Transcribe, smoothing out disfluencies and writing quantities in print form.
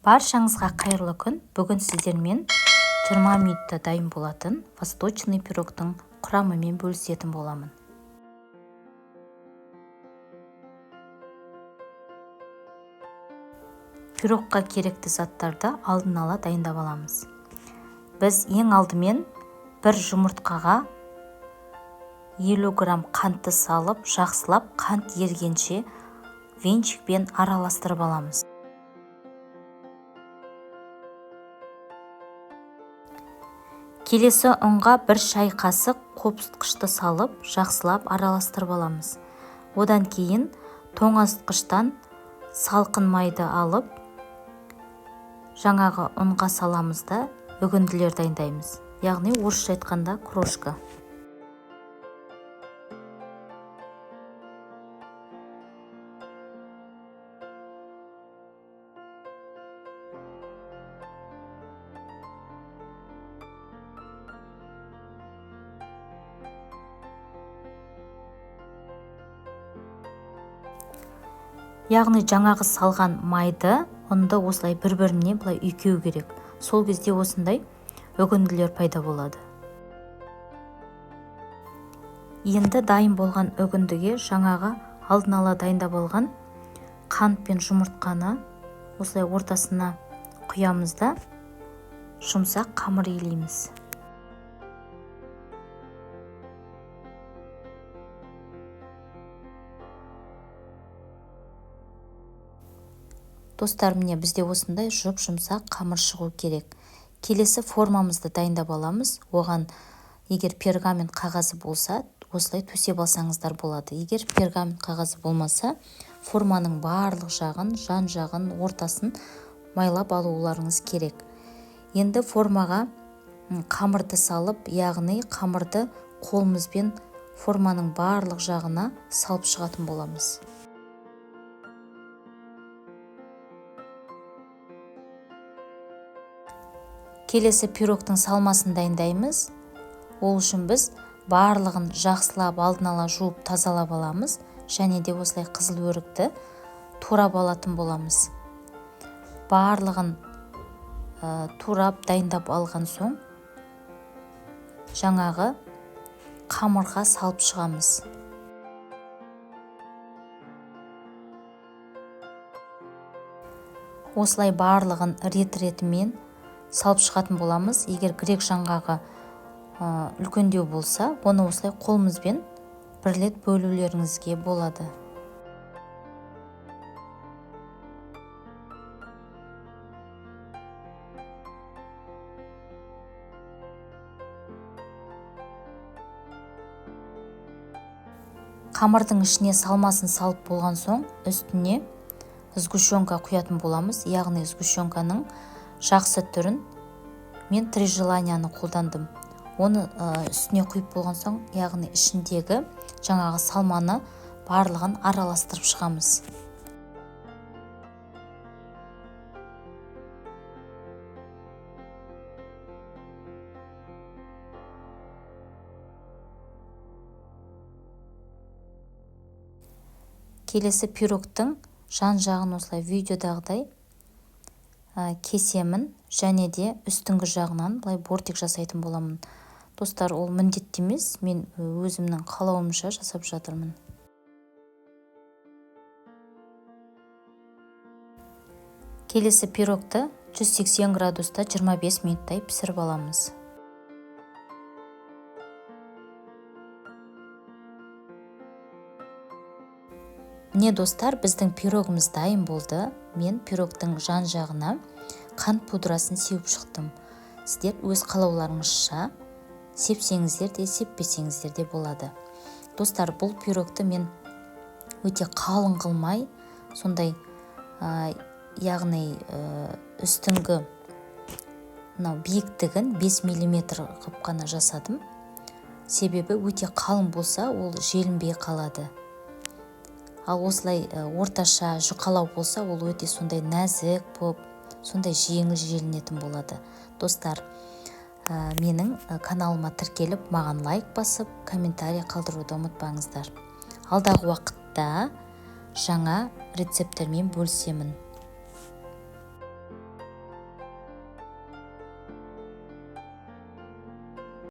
Баршаңызға қайырлы күн. Бүгін сіздермен 20 минутта дайын болатын восточный пирогтың құрамымен бөлісетін боламын. Пирогқа керекті заттарды алдын ала дайындап аламыз. Біз ең алдымен бір жұмыртқаға 50 грамм қантты салып, жақсылап қант ергенше венчикпен араластырып аламыз. Келесі ұнға бір шай қасық қопсытқышты салып, жақсылап араластырып аламыз. Одан кейін тоңазытқыштан салқын майды алып, жаңағы ұнға саламыз да үгінділер дайындаймыз. Яғни орысша айтқанда крошка. Яғни жаңағы салған майды, ұнды осылай бір-біріне былай үйкеу керек. Сол кезде осындай үгінділер пайда болады. Енді дайын болған үгіндіге жаңағы алдын ала дайындап алған қант пен жұмыртқаны осылай ортасына құямыз да жұмсақ қамыр илейміз. Достар, міне бізде осындай жұмсақ қамыр шығу керек. Келесі формамызды дайындап аламыз. Оған егер пергамент қағазы болса, осылай төсеп алсаңыздар болады. Егер пергамент қағазы болмаса, форманың барлық жағын, жан жағын, ортасын майлап алуларыңыз керек. Енді формаға қамырды салып, яғни қамырды қолымызбен форманың барлық жағына салып шығатын боламыз. Келесі пирогтың салмасын дайындаймыз. Ол үшін біз барлығын жақсылап алдын ала жуып тазалап аламыз. Және де осылай қызыл өрікті турап алатын боламыз. Барлығын турап дайындап алған соң жаңағы қамырға салып шығамыз. Осылай барлығын рет-ретімен салып шығатын боламыз. Егер грек жаңғағы үлкендеу болса, оны осылай қолымызбен бірлет бөлулеріңізге болады. Қамырдың ішіне салмасын салып болған соң, үстіне сгущенка құятын боламыз. Яғни сгущенканың жақсы түрін мен 3 желанияны қолдандым. Оны үстіне құйып болған соң, яғни ішіндегі жаңағы салманы барлығын араластырып шығамыз. Келесі пирогтың жан жағын осылай видеодағыдай кесемін, және де үстіңгі жағынан былай бортик жасайтын боламын. Достар, ол міндетті емес, мен өзімнің қалауымша жасап жатырмын. Келесі пирогты 180 градуста 25 минуттай пісіріп аламыз. Міне достар, біздің пирогымыз дайын болды. Мен пирогтың жан жағына қант пудрасын сеуіп шықтым. Сіздер өз қалауларыңызша сепсеңіздер де, сеппесеңіздер де болады. Достар, бұл пирогты мен өте қалың қылмай, сондай яғни үстіңгі биіктігін 5 мм қып қана жасадым. Себебі өте қалың болса, ол желінбей қалады. Ал осылай орташа жұқалау болса, ол өте сондай нәзік болып, сондай жеңіл желінетін болады. Достар, менің каналыма тіркеліп, маған лайк басып, комментарий қалдыруды ұмытпаңыздар. Алдағы уақытта жаңа рецепттермен бөлісемін.